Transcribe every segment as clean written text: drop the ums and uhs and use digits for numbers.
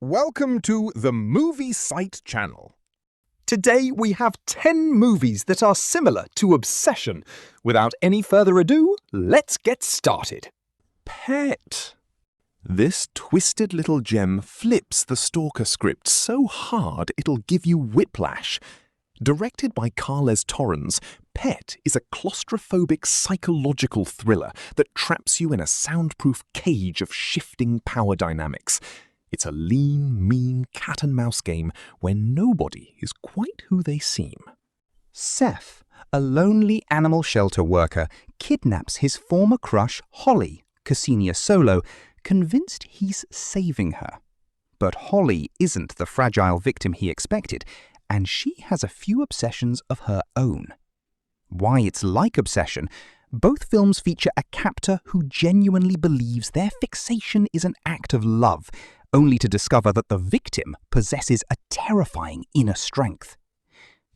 Welcome to the Movie Site channel. Today we have 10 movies that are similar to Obsession. Without any further ado, let's get started. Pet. This twisted little gem flips the stalker script so hard it'll give you whiplash. Directed by Carles Torrens, Pet is a claustrophobic psychological thriller that traps you in a soundproof cage of shifting power dynamics. It's a lean, mean cat-and-mouse game where nobody is quite who they seem. Seth, a lonely animal shelter worker, kidnaps his former crush, Holly, Ksenia Solo, convinced he's saving her. But Holly isn't the fragile victim he expected, and she has a few obsessions of her own. Why it's like Obsession, both films feature a captor who genuinely believes their fixation is an act of love, only to discover that the victim possesses a terrifying inner strength.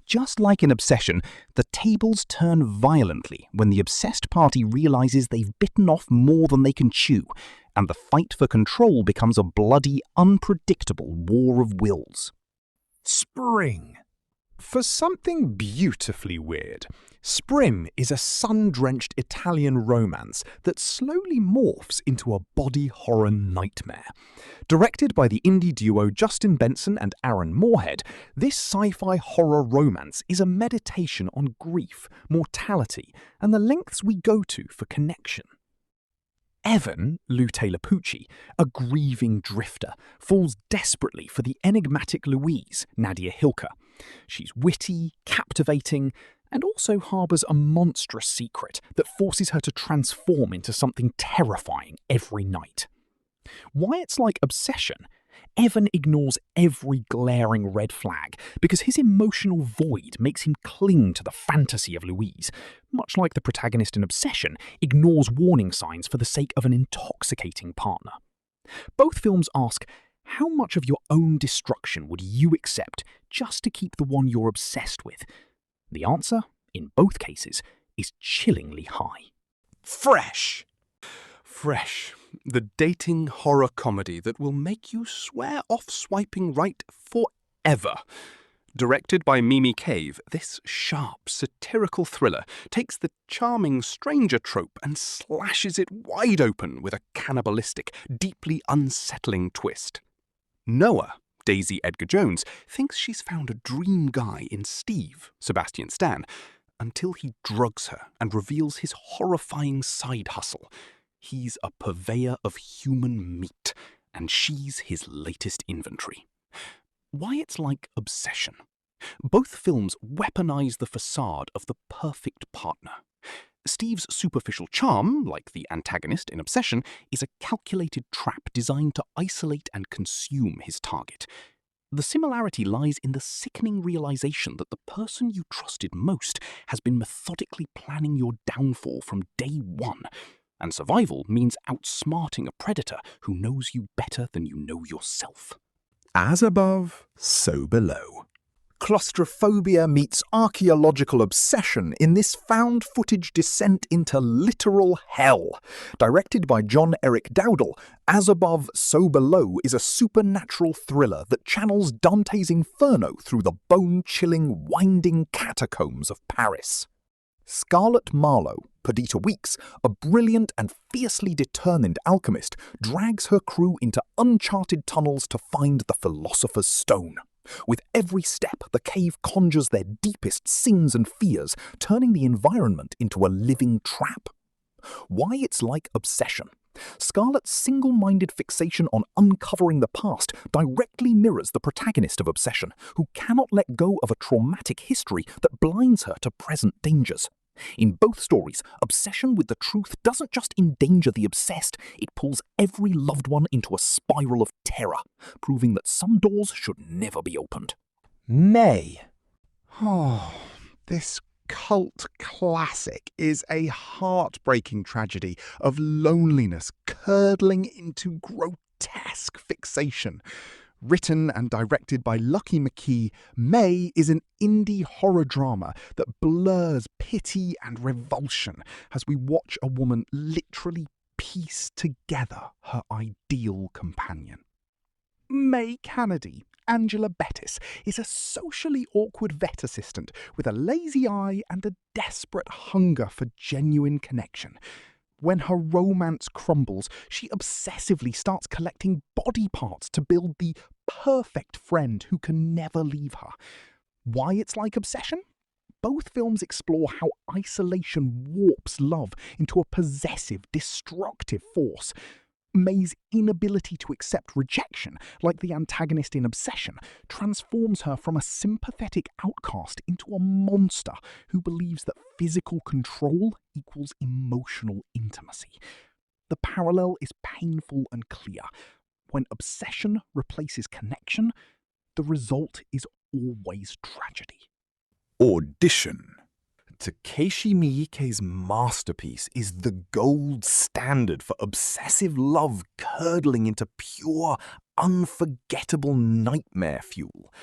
Just like in Obsession, the tables turn violently when the obsessed party realizes they've bitten off more than they can chew, and the fight for control becomes a bloody, unpredictable war of wills. Spring. For something beautifully weird, Spring is a sun-drenched Italian romance that slowly morphs into a body horror nightmare. Directed by the indie duo Justin Benson and Aaron Moorhead, this sci-fi horror romance is a meditation on grief, mortality, and the lengths we go to for connection. Evan, Lou Taylor Pucci, a grieving drifter, falls desperately for the enigmatic Louise, Nadia Hilker. She's witty, captivating, and also harbours a monstrous secret that forces her to transform into something terrifying every night. Why it's like Obsession, Evan ignores every glaring red flag because his emotional void makes him cling to the fantasy of Louise, much like the protagonist in Obsession ignores warning signs for the sake of an intoxicating partner. Both films ask, how much of your own destruction would you accept just to keep the one you're obsessed with? The answer, in both cases, is chillingly high. Fresh. Fresh. The dating horror comedy that will make you swear off swiping right forever. Directed by Mimi Cave, this sharp, satirical thriller takes the charming stranger trope and slashes it wide open with a cannibalistic, deeply unsettling twist. Noah, Daisy Edgar Jones, thinks she's found a dream guy in Steve, Sebastian Stan, until he drugs her and reveals his horrifying side hustle. He's a purveyor of human meat, and she's his latest inventory. Why it's like Obsession. Both films weaponize the facade of the perfect partner. Steve's superficial charm, like the antagonist in Obsession, is a calculated trap designed to isolate and consume his target. The similarity lies in the sickening realization that the person you trusted most has been methodically planning your downfall from day one, and survival means outsmarting a predator who knows you better than you know yourself. As above, so below. Claustrophobia meets archaeological obsession in this found-footage descent into literal hell. Directed by John Eric Dowdle, As Above, So Below is a supernatural thriller that channels Dante's Inferno through the bone-chilling, winding catacombs of Paris. Scarlett Marlowe, Perdita Weeks, a brilliant and fiercely determined alchemist, drags her crew into uncharted tunnels to find the Philosopher's Stone. With every step, the cave conjures their deepest sins and fears, turning the environment into a living trap. Why it's like Obsession. Scarlett's single-minded fixation on uncovering the past directly mirrors the protagonist of Obsession, who cannot let go of a traumatic history that blinds her to present dangers. In both stories, obsession with the truth doesn't just endanger the obsessed, it pulls every loved one into a spiral of terror, proving that some doors should never be opened. May. Oh, this cult classic is a heartbreaking tragedy of loneliness curdling into grotesque fixation. Written and directed by Lucky McKee, May is an indie horror drama that blurs pity and revulsion as we watch a woman literally piece together her ideal companion. May Kennedy, Angela Bettis, is a socially awkward vet assistant with a lazy eye and a desperate hunger for genuine connection. When her romance crumbles, she obsessively starts collecting body parts to build the perfect friend who can never leave her. Why it's like obsession? Both films explore how isolation warps love into a possessive, destructive force. May's inability to accept rejection, like the antagonist in Obsession, transforms her from a sympathetic outcast into a monster who believes that physical control equals emotional intimacy. The parallel is painful and clear. When obsession replaces connection, the result is always tragedy. Audition. Takeshi Miike's masterpiece is the gold standard for obsessive love curdling into pure, unforgettable nightmare fuel.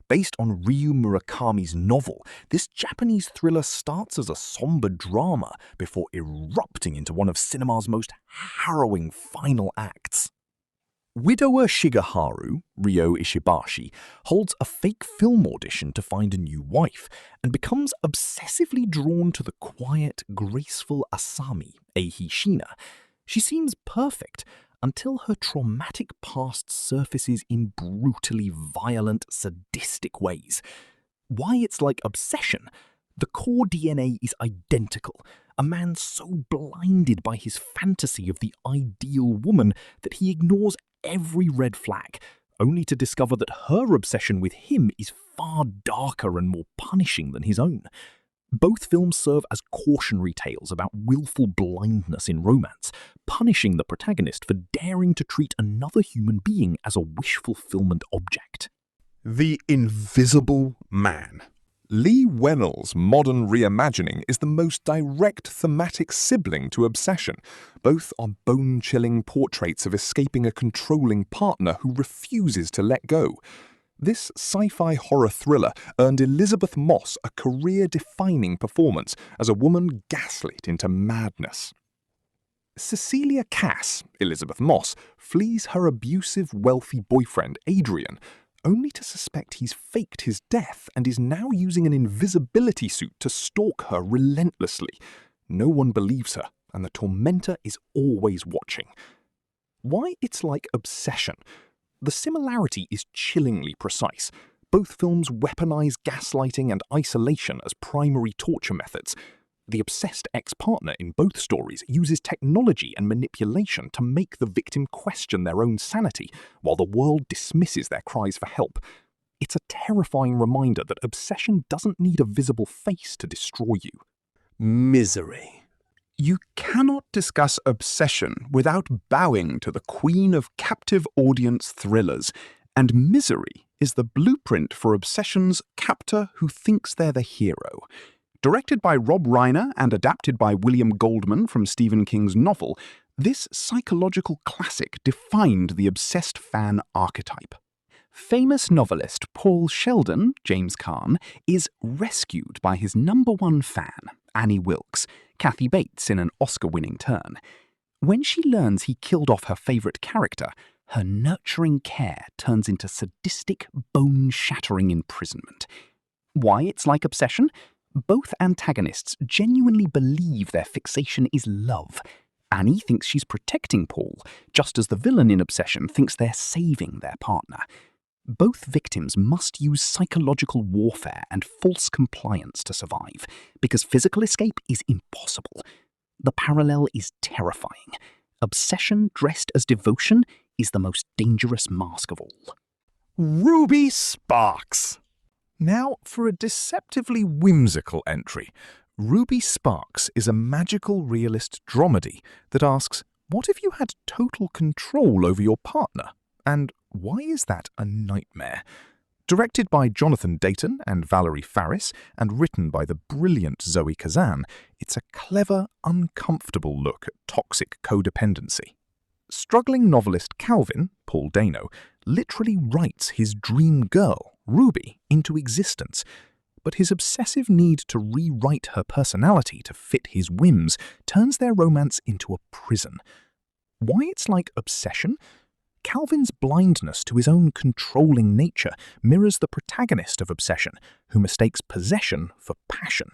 Based on Ryu Murakami's novel, this Japanese thriller starts as a somber drama before erupting into one of cinema's most harrowing final acts. Widower Shigeharu, Ryo Ishibashi, holds a fake film audition to find a new wife and becomes obsessively drawn to the quiet, graceful Asami, Eihi Shina. She seems perfect until her traumatic past surfaces in brutally violent, sadistic ways. Why it's like obsession? The core DNA is identical. A man so blinded by his fantasy of the ideal woman that he ignores every red flag, only to discover that her obsession with him is far darker and more punishing than his own. Both films serve as cautionary tales about willful blindness in romance, punishing the protagonist for daring to treat another human being as a wish-fulfillment object. The Invisible Man. Lee Wennell's modern reimagining is the most direct thematic sibling to Obsession. Both are bone-chilling portraits of escaping a controlling partner who refuses to let go. This sci-fi horror thriller earned Elizabeth Moss a career-defining performance as a woman gaslit into madness. Cecilia Cass, Elizabeth Moss, flees her abusive, wealthy boyfriend, Adrian, only to suspect he's faked his death and is now using an invisibility suit to stalk her relentlessly. No one believes her, and the tormentor is always watching. Why it's like Obsession? The similarity is chillingly precise. Both films weaponize gaslighting and isolation as primary torture methods. The obsessed ex-partner in both stories uses technology and manipulation to make the victim question their own sanity, while the world dismisses their cries for help. It's a terrifying reminder that obsession doesn't need a visible face to destroy you. Misery. You cannot discuss Obsession without bowing to the queen of captive audience thrillers, and Misery is the blueprint for Obsession's captor who thinks they're the hero. Directed by Rob Reiner and adapted by William Goldman from Stephen King's novel, this psychological classic defined the obsessed fan archetype. Famous novelist Paul Sheldon, James Caan, is rescued by his #1 fan, Annie Wilkes, Kathy Bates in an Oscar-winning turn. When she learns he killed off her favourite character, her nurturing care turns into sadistic, bone-shattering imprisonment. Why it's like Obsession? Both antagonists genuinely believe their fixation is love. Annie thinks she's protecting Paul, just as the villain in Obsession thinks they're saving their partner. Both victims must use psychological warfare and false compliance to survive, because physical escape is impossible. The parallel is terrifying. Obsession dressed as devotion is the most dangerous mask of all. Ruby Sparks. Now, for a deceptively whimsical entry, Ruby Sparks is a magical realist dramedy that asks, what if you had total control over your partner? And why is that a nightmare? Directed by Jonathan Dayton and Valerie Faris, and written by the brilliant Zoe Kazan, it's a clever, uncomfortable look at toxic codependency. Struggling novelist Calvin, Paul Dano, literally writes his dream girl, Ruby, into existence, but his obsessive need to rewrite her personality to fit his whims turns their romance into a prison. Why it's like Obsession? Calvin's blindness to his own controlling nature mirrors the protagonist of Obsession, who mistakes possession for passion.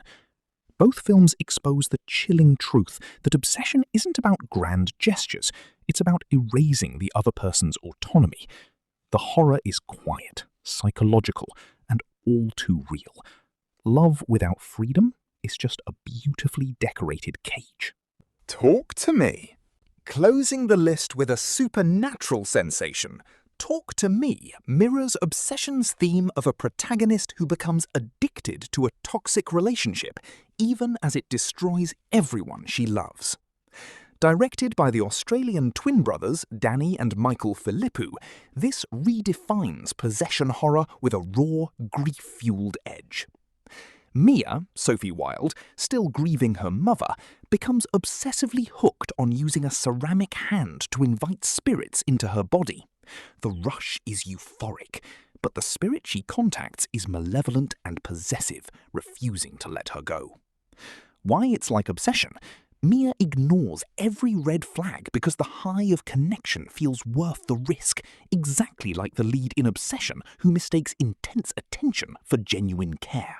Both films expose the chilling truth that obsession isn't about grand gestures, it's about erasing the other person's autonomy. The horror is quiet, psychological, and all too real. Love without freedom is just a beautifully decorated cage. Talk to me. Closing the list with a supernatural sensation, Talk to Me mirrors Obsession's theme of a protagonist who becomes addicted to a toxic relationship, even as it destroys everyone she loves. Directed by the Australian twin brothers Danny and Michael Philippou, this redefines possession horror with a raw, grief-fueled edge. Mia, Sophie Wilde, still grieving her mother, becomes obsessively hooked on using a ceramic hand to invite spirits into her body. The rush is euphoric, but the spirit she contacts is malevolent and possessive, refusing to let her go. Why it's like Obsession? Mia ignores every red flag because the high of connection feels worth the risk, exactly like the lead in Obsession, who mistakes intense attention for genuine care.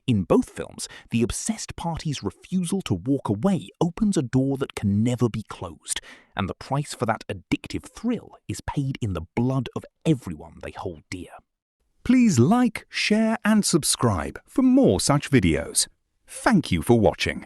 In both films, the obsessed party's refusal to walk away opens a door that can never be closed, and the price for that addictive thrill is paid in the blood of everyone they hold dear. Please like, share and subscribe for more such videos. Thank you for watching.